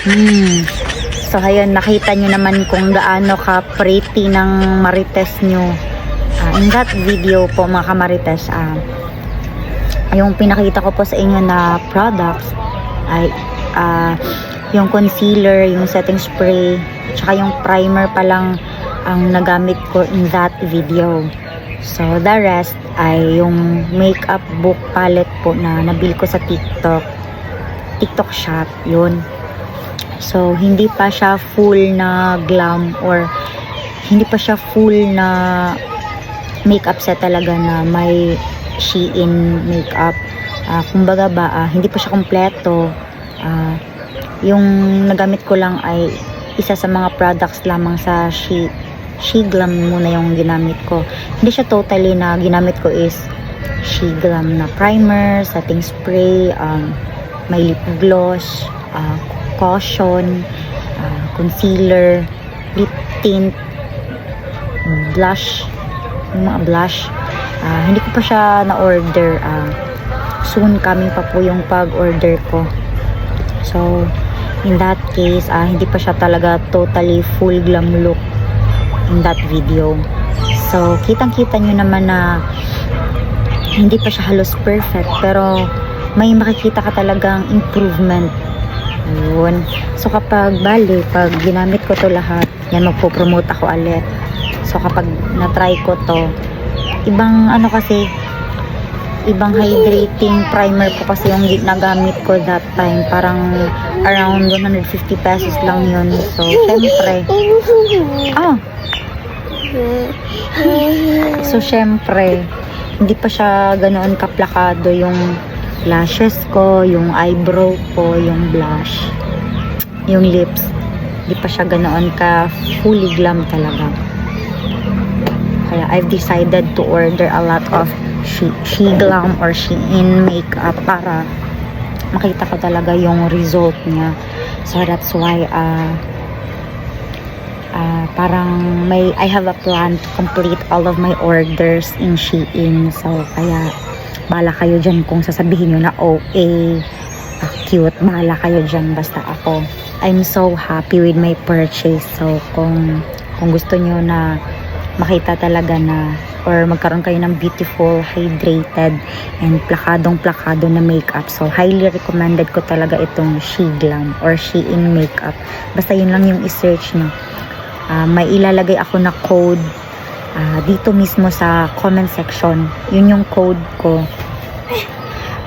Hmm. So, ayun, nakita nyo naman kung gaano ka pretty ng Marites nyo. In that video po mga kamarites, yung pinakita ko po sa inyo na products ay yung concealer, yung setting spray, tsaka yung primer pa lang ang nagamit ko in that video. So, the rest ay yung makeup book palette po na nabili ko sa TikTok shop, yun. So, hindi pa siya full na glam or hindi pa siya full na makeup set talaga na may Shein makeup. Kumbaga ba, hindi pa siya kompleto. Yung nagamit ko lang ay isa sa mga products lamang sa Sheglam muna yung ginamit ko. Hindi siya totally na ginamit ko is Sheglam na primer, setting spray, may lip gloss, caution, concealer, lip tint, blush, yung mga blush. Hindi ko pa siya na-order. Soon coming pa po yung pag-order ko. So, in that case, hindi pa siya talaga totally full glam look in that video. So, kitang-kita nyo naman na hindi pa siya halos perfect, pero may makikita ka talagang improvement. Yun. So, kapag pag ginamit ko to lahat, yan, magpo-promote ako ulit. So, kapag na-try ko to, ibang hydrating primer po kasi yung nagamit ko that time. Parang around 150 pesos lang yun. So, syempre, hindi pa siya ganoon kaplakado yung lashes ko, yung eyebrow ko, yung blush, yung lips. Hindi pa siya ganoon ka fully glam talaga. Kaya I've decided to order a lot of Sheglam or Shein makeup para makita ko talaga yung result niya. So that's why parang I have a plan to complete all of my orders in Shein. So kaya bahala kayo dyan kung sasabihin nyo na OA, cute, bahala kayo dyan. Basta ako, I'm so happy with my purchase. So kung gusto nyo na makita talaga na or magkaroon kayo ng beautiful, hydrated, and plakadong-plakado na makeup, so highly recommended ko talaga itong Sheglam or Shein makeup. Basta yun lang yung i-search nyo. May ilalagay ako na code dito mismo sa comment section. Yun yung code ko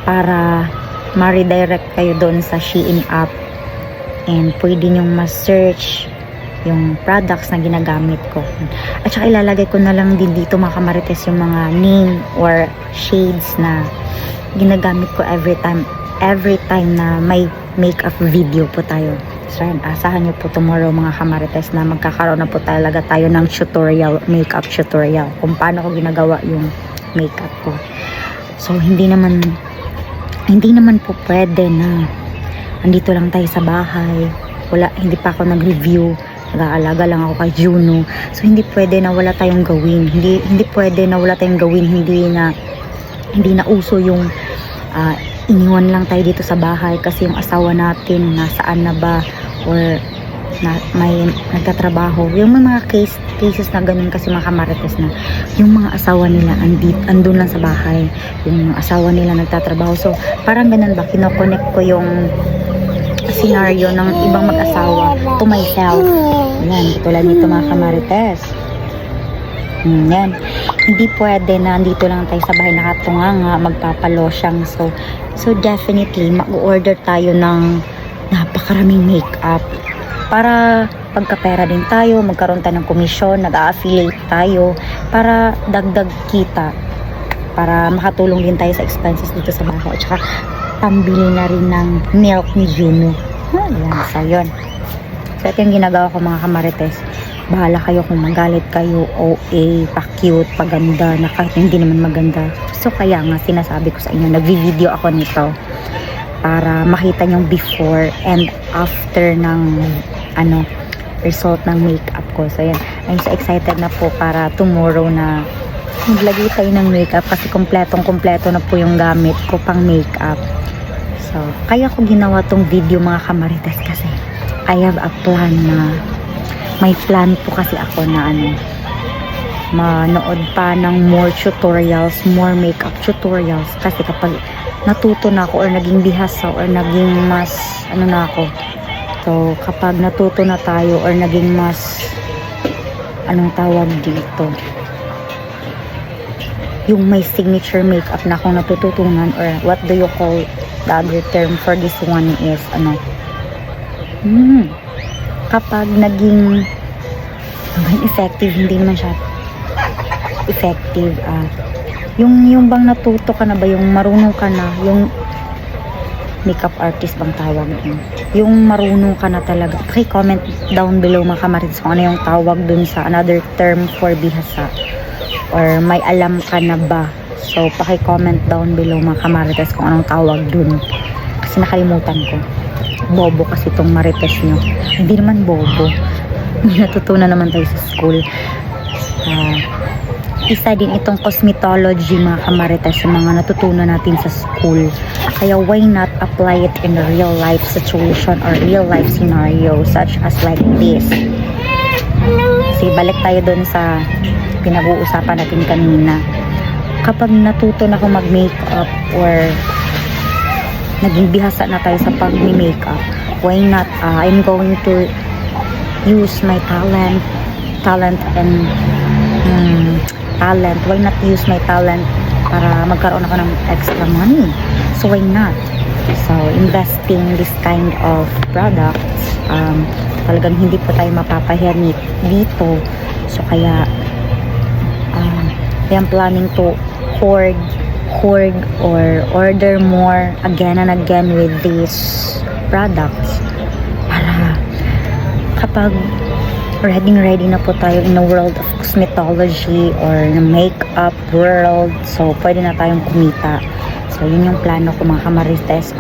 para ma-redirect kayo doon sa Shein app, and pwede nyong ma-search yung products na ginagamit ko. At saka ilalagay ko na lang din dito mga kamarites yung mga name or shades na ginagamit ko every time na may makeup video po tayo. So asahan nyo po tomorrow mga kamarites na magkakaroon na po talaga tayo ng tutorial, makeup tutorial kung paano ko ginagawa yung makeup ko. So hindi naman po pwede na andito lang tayo sa bahay, hindi pa ako nag-review, nag-aalaga lang ako kay Juno. So hindi pwede na wala tayong gawin. Hindi pwede na wala tayong gawin. Hindi na uso yung iniwan lang tayo dito sa bahay kasi yung asawa natin nasaan na ba or may nagtatrabaho. Yung mga cases na ganun kasi mga kamarites na yung mga asawa nila andun lang sa bahay. Yung asawa nila nagtatrabaho. So parang ganun ba, kinoconnect ko yung scenario ng ibang mag-asawa to myself. Yan, tulad nito mga kamarites. Yan. Hindi pwede na andito lang tayo sa bahay nakatunganga, magpapalosyang. So definitely, mag-order tayo ng napakaraming makeup para pagkapera din tayo, magkaroon tayo ng komisyon, nag-a-affiliate tayo para dagdag kita, para makatulong din tayo sa expenses dito sa bahay. At saka pambili na rin ng milk ni Juno. Yan, so yun. So ito yung ginagawa ko mga kamarites. Bahala kayo kung magalit kayo, OA, pa-cute, paganda, na kahit hindi naman maganda. So kaya nga sinasabi ko sa inyo, nag-video ako nito para makita nyong before and after ng result ng makeup ko. So yan, I'm so excited na po para tomorrow na maglagay tayo ng makeup kasi kompletong-kompleto na po yung gamit ko pang makeup. So, kaya ko ginawa tong video mga kamarites kasi I have a plan na may plan po kasi ako na manood pa ng more tutorials, more makeup tutorials, kasi kapag natuto na ako or naging bihasa or naging mas na ako, so kapag natuto na tayo or naging mas anong tawag dito, yung may signature makeup na akong natututunan, or what do you call the other term for this one is kapag naging effective, hindi naman siya effective, yung bang natuto ka na ba, yung marunong ka na, yung makeup artist bang tawag yun, yung marunong ka na talaga. Paki-comment down below mga kamarites kung ano yung tawag dun sa another term for bihasa, or may alam ka na ba. So paki-comment down below mga kamarites kung anong tawag dun, kasi nakalimutan ko. Bobo kasi itong marites nyo. Hindi naman bobo, natutunan naman tayo sa school. Isa din itong cosmetology mga kamarites sa mga natutunan natin sa school. Kaya why not apply it in a real life situation or real life scenario such as like this. Kasi balik tayo dun sa pinag-uusapan natin kanina. Kapag natuto na ako mag-makeup or naging bihasa na tayo sa pag-makeup, why not I'm going to use my talent and why not use my talent para magkaroon ako ng extra money. So why not? So investing this kind of products, talagang hindi po tayo mapapahiya dito. So kaya I am planning to hoard or order more again and again with these products, para kapag ready na po tayo in the world of cosmetology or the makeup world, so pwede na tayong kumita. So yun yung plano ko mga kamarites,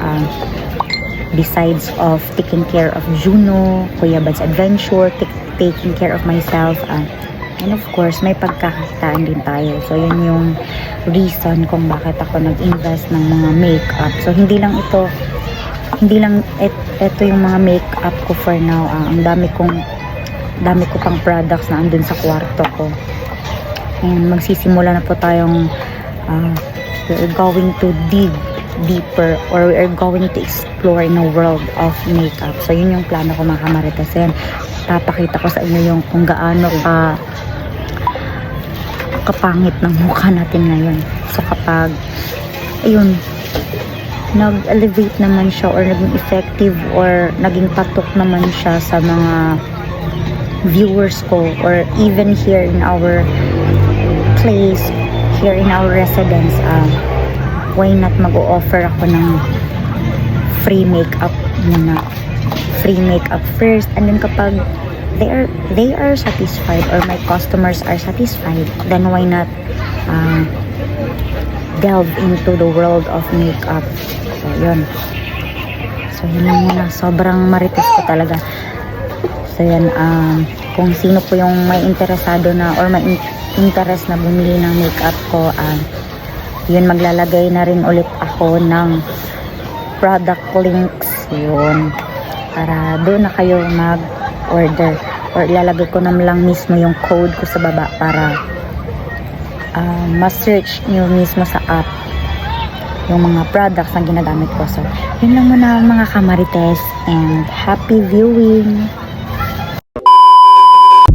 besides of taking care of Juno, Kuya Bad's Adventure, taking care of myself, and of course may pagkakakitaan din tayo. So yun yung reason kung bakit ako nag-invest ng mga makeup. So hindi lang ito yung mga makeup ko for now. Ang dami ko pang products na andun sa kwarto ko, and magsisimula na po tayong we're going to dig deeper, or we are going to explore in a world of makeup. So yun yung plano ko mga kamarites. Yan, papakita ko sa inyo yung kung gaano kapangit ng mukha natin ngayon. So kapag ayun, nag-elevate naman siya or naging effective or naging patok naman siya sa mga viewers ko, or even here in our place, here in our residence, why not mag-o-offer ako ng free makeup muna, free makeup first, and then kapag they are satisfied or my customers are satisfied, then why not delve into the world of makeup. So yun lang muna, sobrang marites ko talaga. So yan, kung sino po yung may interesado na or may interest na bumili ng makeup ko, yun, maglalagay na rin ulit ako ng product links yun, para doon na kayo mag-order, or ilalagay ko na lang mismo yung code ko sa baba para ma-search nyo mismo sa app yung mga products na ginagamit ko. So yun lang muna mga kamarites, and happy viewing.